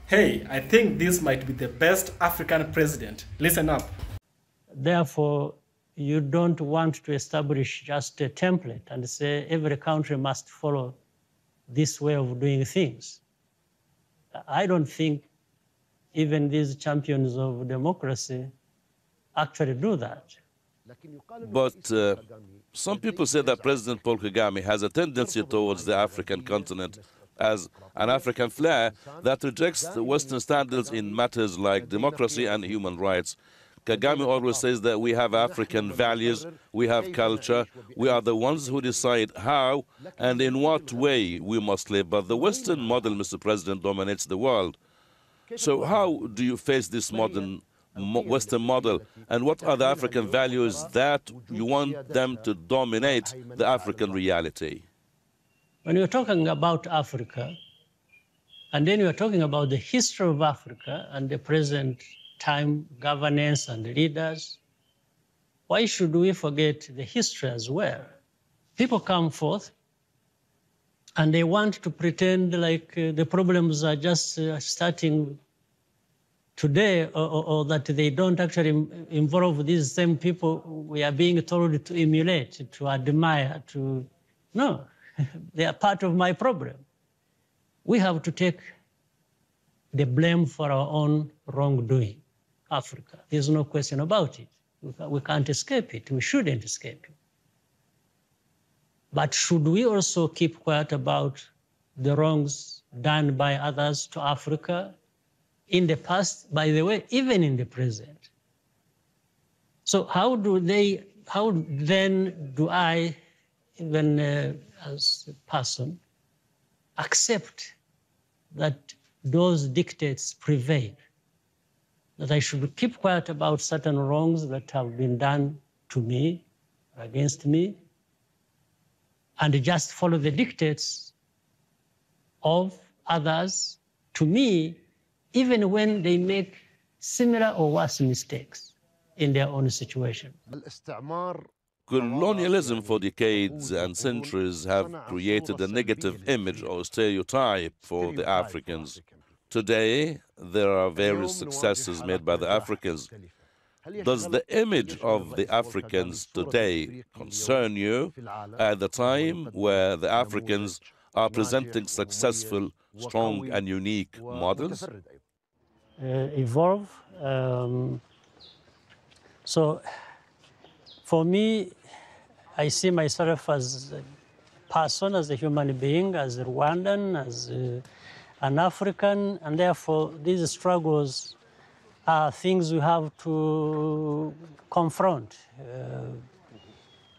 Hey, I think this might be the best African president. Listen up. Therefore, you don't want to establish just a template and say every country must follow this way of doing things. I don't think even these champions of democracy actually do that. But some people say that President Paul Kagame has a tendency towards the African continent as an African flair that rejects the Western standards in matters like democracy and human rights. Kagame always says that we have African values, we have culture, we are the ones who decide how and in what way we must live. But the Western model, Mr. President, dominates the world. So how do you face this modern Western model, and what are the African values that you want them to dominate the African reality? When you're talking about Africa, and then you're talking about the history of Africa and the present time governance and leaders, why should we forget the history as well? People come forth and they want to pretend like the problems are just starting today, or that they don't actually involve these same people we are being told to emulate, to admire, to... No, they are part of my problem. We have to take the blame for our own wrongdoing, Africa. There's no question about it. We can't escape it. We shouldn't escape it. But should we also keep quiet about the wrongs done by others to Africa in the past, by the way, even in the present? So how then do I, even as a person, accept that those dictates prevail, that I should keep quiet about certain wrongs that have been done to me, against me, and just follow the dictates of others to me, even when they make similar or worse mistakes in their own situation? Colonialism for decades and centuries have created a negative image or stereotype for the Africans. Today, there are various successes made by the Africans. Does the image of the Africans today concern you at the time where the Africans are presenting successful, strong, and unique models? Evolve. So for me, I see myself as a person, as a human being, as a Rwandan, as an African, and therefore these struggles are things we have to confront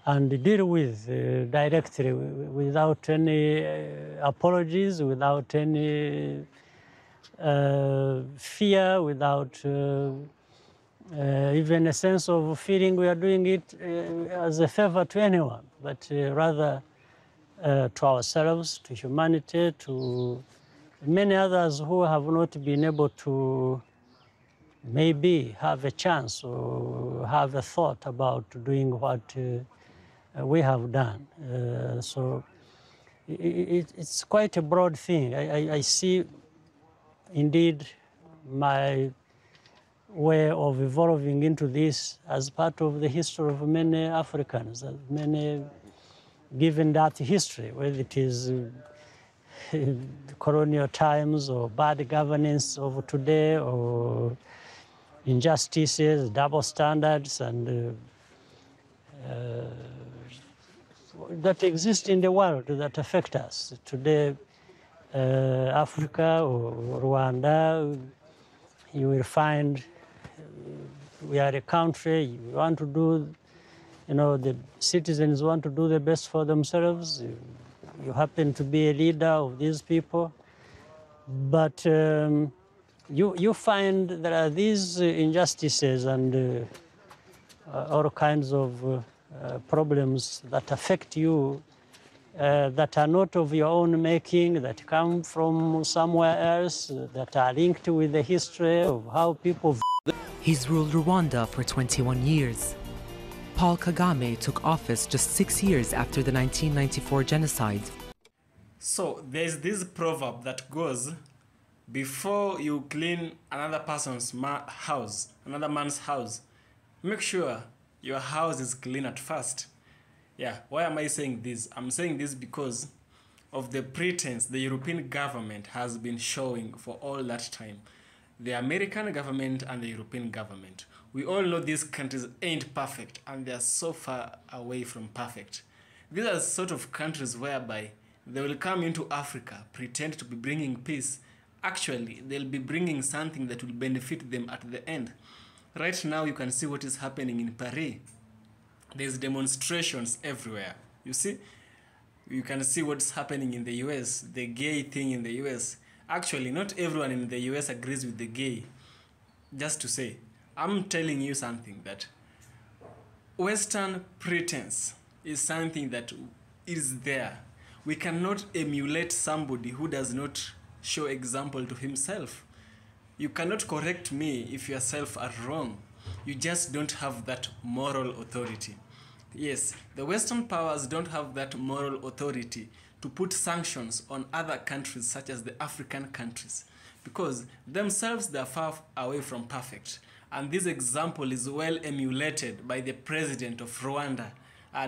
and deal with directly, without any apologies, without any fear, without even a sense of feeling we are doing it as a favor to anyone, but rather to ourselves, to humanity, to many others who have not been able to maybe have a chance or have a thought about doing what we have done. So it's quite a broad thing. I see indeed my way of evolving into this as part of the history of many Africans, many, given that history, whether it is colonial times or bad governance of today or injustices, double standards, and that exist in the world that affect us. Today, Africa or Rwanda, you will find we are a country, you want to do, the citizens want to do the best for themselves. You happen to be a leader of these people, but you find there are these injustices and all kinds of problems that affect you that are not of your own making, that come from somewhere else, that are linked with the history of how people... He's ruled Rwanda for 21 years. Paul Kagame took office just 6 years after the 1994 genocide. So there's this proverb that goes, before you clean another person's house, another man's house, make sure your house is clean at first. Yeah, why am I saying this? I'm saying this because of the pretense the European government has been showing for all that time. The American government and the European government. We all know these countries ain't perfect and they are so far away from perfect. These are sort of countries whereby they will come into Africa, pretend to be bringing peace. Actually, they'll be bringing something that will benefit them at the end. Right now, you can see what is happening in Paris. There's demonstrations everywhere. You see? You can see what's happening in the US, the gay thing in the US. Actually, not everyone in the US agrees with the gay. Just to say, I'm telling you something that Western pretense is something that is there. We cannot emulate somebody who does not show example to himself. You cannot correct me if yourself are wrong. You just don't have that moral authority. Yes, the Western powers don't have that moral authority to put sanctions on other countries such as the African countries because themselves they are far away from perfect. And this example is well emulated by the president of Rwanda,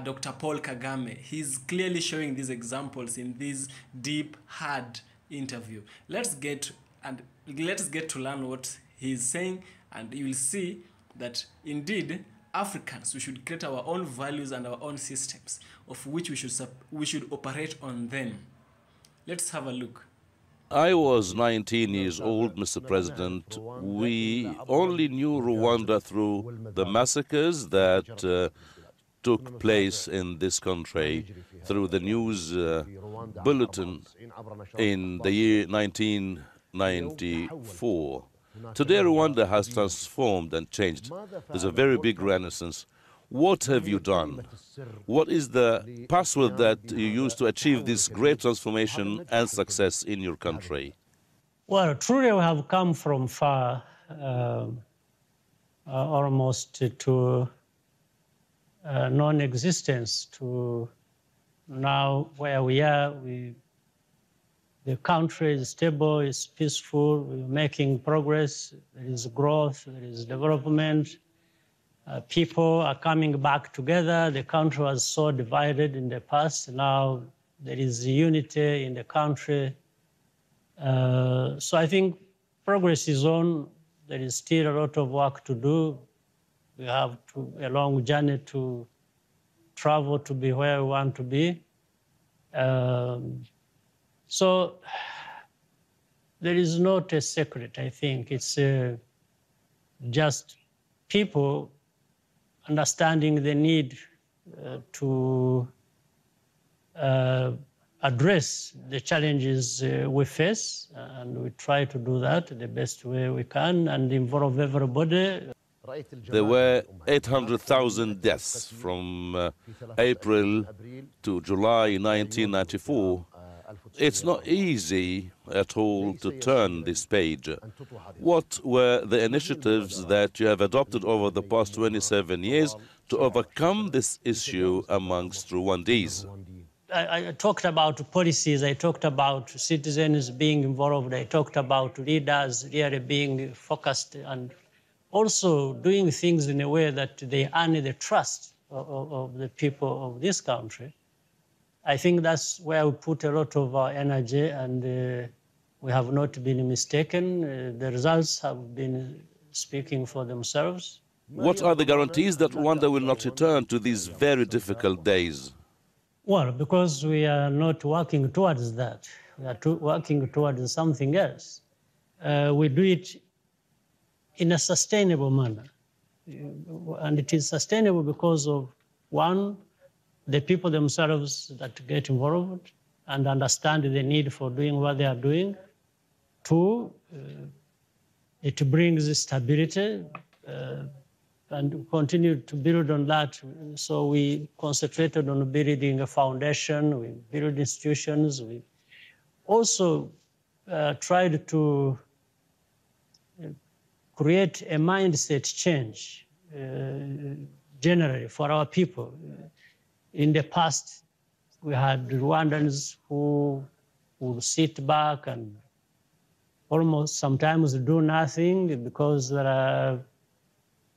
Dr. Paul Kagame. He's clearly showing these examples in this deep, hard interview. Let's get to learn what he's saying, and you will see that indeed Africans, we should create our own values and our own systems of which we should operate on them. Let's have a look. I was 19 years old, Mr. President. We only knew Rwanda through the massacres that took place in this country through the news bulletin in the year 1994. Today, Rwanda has transformed and changed. There's a very big renaissance. What have you done? What is the password that you use to achieve this great transformation and success in your country? Well, truly we have come from far, almost to non-existence to now where we are. The country is stable, it's peaceful, we're making progress, there is growth, there is development. People are coming back together. The country was so divided in the past. Now there is unity in the country. So I think progress is on. There is still a lot of work to do. We have a long journey to travel to be where we want to be. So there is not a secret, I think. It's just people understanding the need to address the challenges we face, and we try to do that the best way we can and involve everybody. There were 800,000 deaths from April to July 1994. It's not easy at all to turn this page. What were the initiatives that you have adopted over the past 27 years to overcome this issue amongst Rwandese? I talked about policies, I talked about citizens being involved, I talked about leaders really being focused and also doing things in a way that they earn the trust of the people of this country. I think that's where we put a lot of our energy, and we have not been mistaken. The results have been speaking for themselves. What are the guarantees that Rwanda will not return to these very difficult days? Well, because we are not working towards that. We are working towards something else. We do it in a sustainable manner. And it is sustainable because of, one, the people themselves that get involved and understand the need for doing what they are doing. Two, it brings stability and continue to build on that. So we concentrated on building a foundation, we build institutions. We also tried to create a mindset change generally for our people. In the past, we had Rwandans who would sit back and almost sometimes do nothing because there are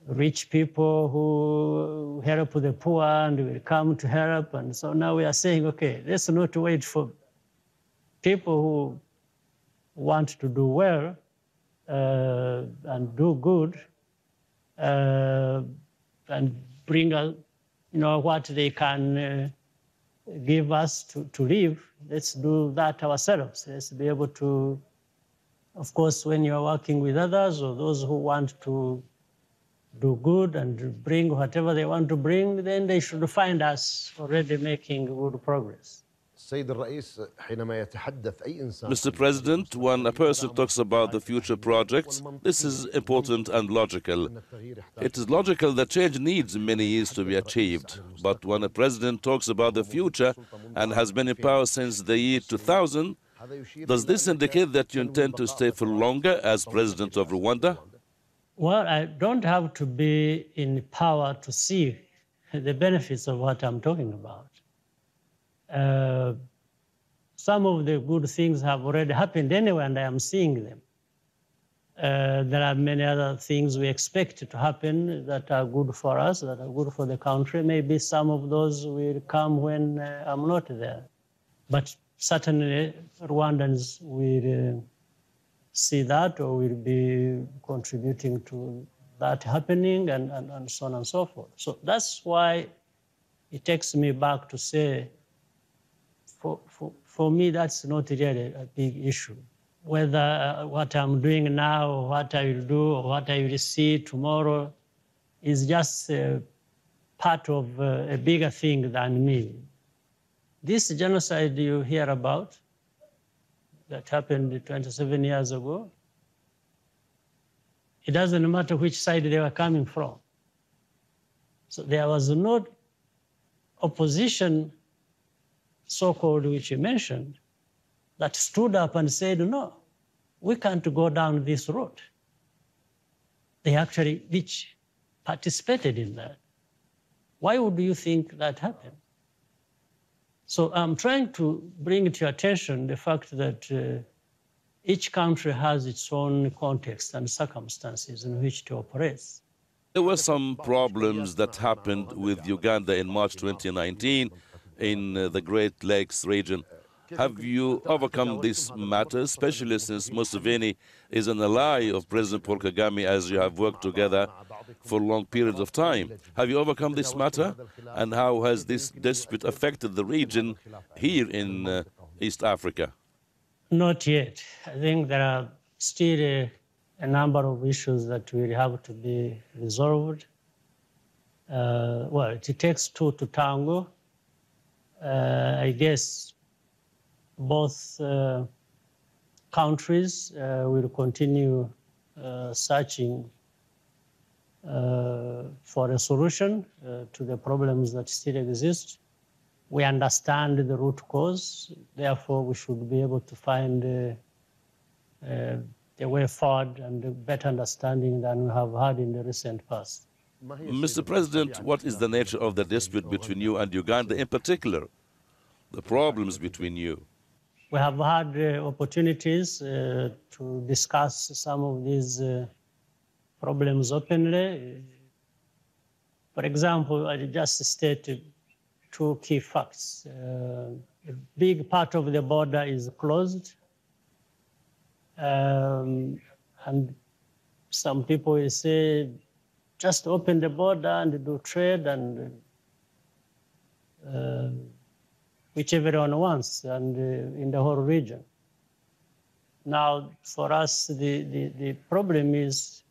rich people who help the poor and will come to help. And so now we are saying, okay, let's not wait for people who want to do well and do good and bring us, what they can give us to live. Let's do that ourselves. Let's be able to, of course, when you're working with others or those who want to do good and bring whatever they want to bring, then they should find us already making good progress. Mr. President, when a person talks about the future projects, this is important and logical. It is logical that change needs many years to be achieved. But when a president talks about the future and has been in power since the year 2000, does this indicate that you intend to stay for longer as president of Rwanda? Well, I don't have to be in power to see the benefits of what I'm talking about. Some of the good things have already happened anyway, and I am seeing them. There are many other things we expect to happen that are good for us, that are good for the country. Maybe some of those will come when I'm not there. But certainly Rwandans will see that or will be contributing to that happening and so on and so forth. So that's why it takes me back to say, for me, that's not really a big issue. Whether what I'm doing now, or what I will do, or what I will see tomorrow is just part of a bigger thing than me. This genocide you hear about that happened 27 years ago, it doesn't matter which side they were coming from. So there was no opposition, so-called, which you mentioned, that stood up and said, no, we can't go down this road. They actually each participated in that. Why would you think that happened? So I'm trying to bring to your attention the fact that each country has its own context and circumstances in which to operate. There were some problems that happened with Uganda in March 2019 in the Great Lakes region. Have you overcome this matter, especially since Museveni is an ally of President Paul Kagame, as you have worked together for long periods of time? Have you overcome this matter? And how has this dispute affected the region here in East Africa? Not yet. I think there are still a number of issues that will have to be resolved. Well, it takes two to tango. I guess both countries will continue searching for a solution to the problems that still exist. We understand the root cause, therefore we should be able to find a way forward and a better understanding than we have had in the recent past. Mr. President, what is the nature of the dispute between you and Uganda in particular? The problems between you? We have had opportunities to discuss some of these problems openly. For example, I just stated two key facts. A big part of the border is closed. And some people will say, just open the border and do trade and which everyone wants and in the whole region. Now, for us, the problem is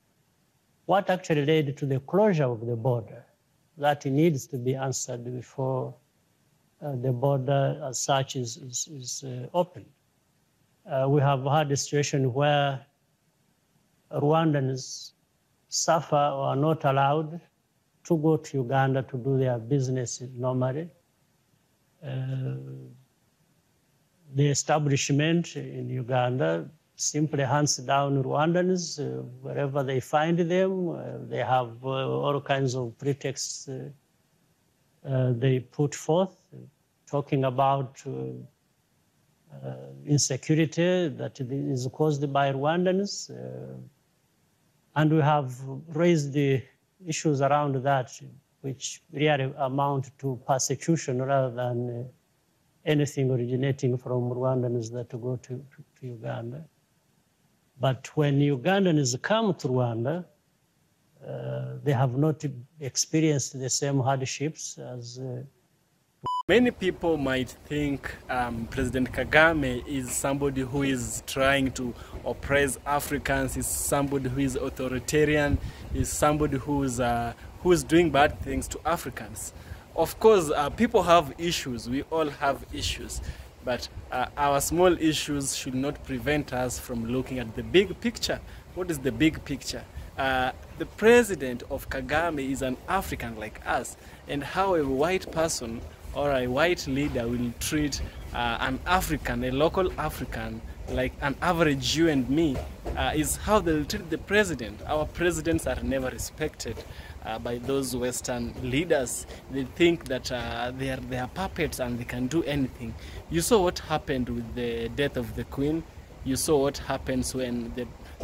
what actually led to the closure of the border. That needs to be answered before the border as such is open. We have had a situation where Rwandans suffer or are not allowed to go to Uganda to do their business normally. The establishment in Uganda simply hands down Rwandans wherever they find them. They have all kinds of pretexts they put forth, talking about insecurity that is caused by Rwandans. And we have raised the issues around that, which really amount to persecution rather than anything originating from Rwandans that go to Uganda. But when Ugandans come to Rwanda, they have not experienced the same hardships as Many people might think President Kagame is somebody who is trying to oppress Africans, is somebody who is authoritarian, is somebody who is doing bad things to Africans. Of course, people have issues. We all have issues. But our small issues should not prevent us from looking at the big picture. What is the big picture? The president of Kagame is an African like us, and how a white person or a white leader will treat an African, a local African, like an average you and me, is how they'll treat the president. Our presidents are never respected by those Western leaders. They think that they are puppets and they can do anything. You saw what happened with the death of the Queen. You saw what happens when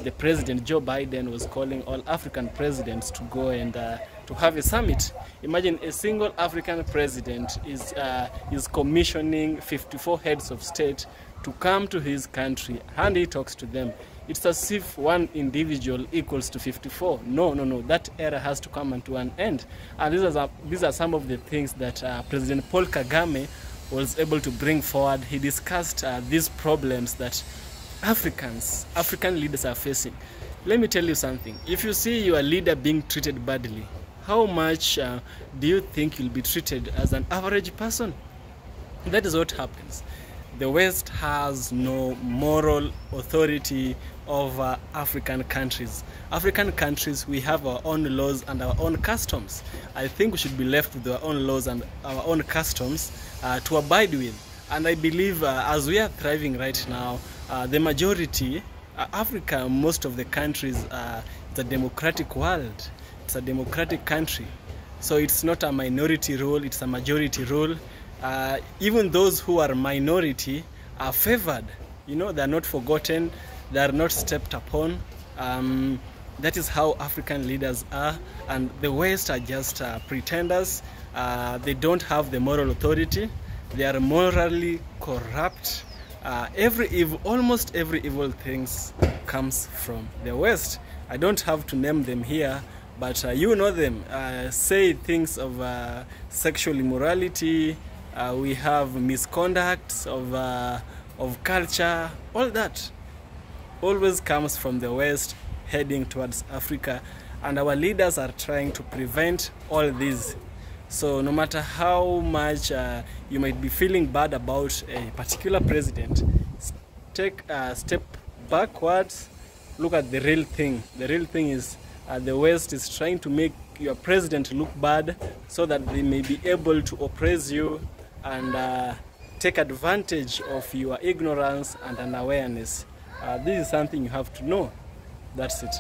the president, Joe Biden, was calling all African presidents to go and to have a summit. Imagine a single African president is commissioning 54 heads of state to come to his country, and he talks to them. It's as if one individual equals to 54. No, that era has to come to an end. And these are some of the things that President Paul Kagame was able to bring forward. He discussed these problems that African leaders are facing. Let me tell you something. If you see your leader being treated badly, how much do you think you'll be treated as an average person? That is what happens. The West has no moral authority over African countries. African countries, we have our own laws and our own customs. I think we should be left with our own laws and our own customs to abide with. And I believe as we are thriving right now, the majority, Africa, most of the countries, it's a democratic world. It's a democratic country. So it's not a minority rule, it's a majority rule. Even those who are minority are favored. You know, they're not forgotten, they're not stepped upon. That is how African leaders are. And the West are just pretenders. They don't have the moral authority. They are morally corrupt. Almost every evil thing comes from the West. I don't have to name them here, but you know them. Say things of sexual immorality. We have misconduct of culture. All that always comes from the West, heading towards Africa, and our leaders are trying to prevent all this. So no matter how much you might be feeling bad about a particular president, take a step backwards, look at the real thing. The real thing is the West is trying to make your president look bad so that they may be able to oppress you and take advantage of your ignorance and unawareness. This is something you have to know. That's it.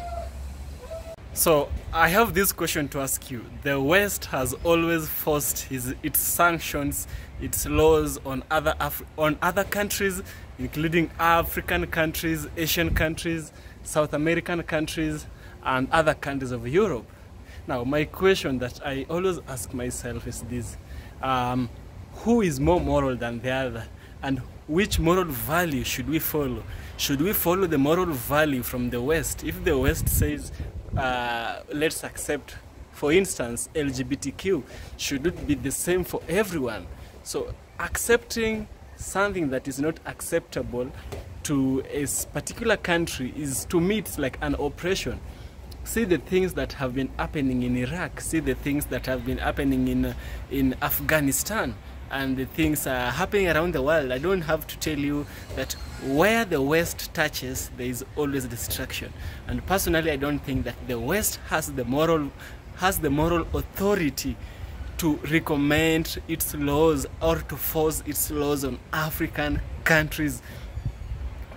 So I have this question to ask you. The West has always forced its sanctions, its laws on other countries, including African countries, Asian countries, South American countries, and other countries of Europe. Now, my question that I always ask myself is this. Who is more moral than the other? And which moral value should we follow? Should we follow the moral value from the West? If the West says, let's accept, for instance, LGBTQ, should it be the same for everyone? So accepting something that is not acceptable to a particular country is, to me, it's like an oppression. See the things that have been happening in Iraq, see the things that have been happening in Afghanistan, and the things are happening around the world. I don't have to tell you that where the West touches, there is always destruction. And personally, I don't think that the West has the moral authority to recommend its laws or to force its laws on African countries.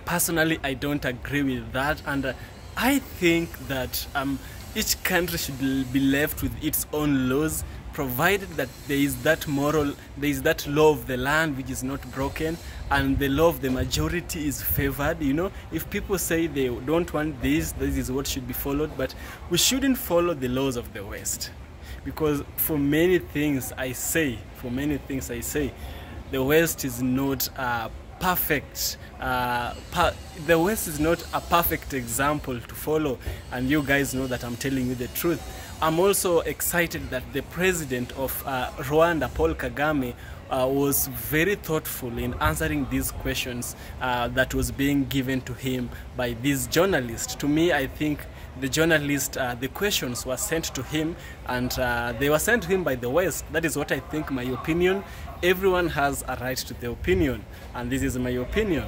Personally, I don't agree with that, and I think that each country should be left with its own laws, provided that there is that law of the land which is not broken, and the law of the majority is favored. If people say they don't want this is what should be followed, but we shouldn't follow the laws of the West, because for many things I say, the West is not perfect. The West is not a perfect example to follow, and you guys know that I'm telling you the truth. I'm also excited that the president of Rwanda, Paul Kagame, was very thoughtful in answering these questions that was being given to him by this journalist. To me, I think the journalist, the questions were sent to him, and they were sent to him by the West. That is what I think, my opinion. Everyone has a right to their opinion, and this is my opinion.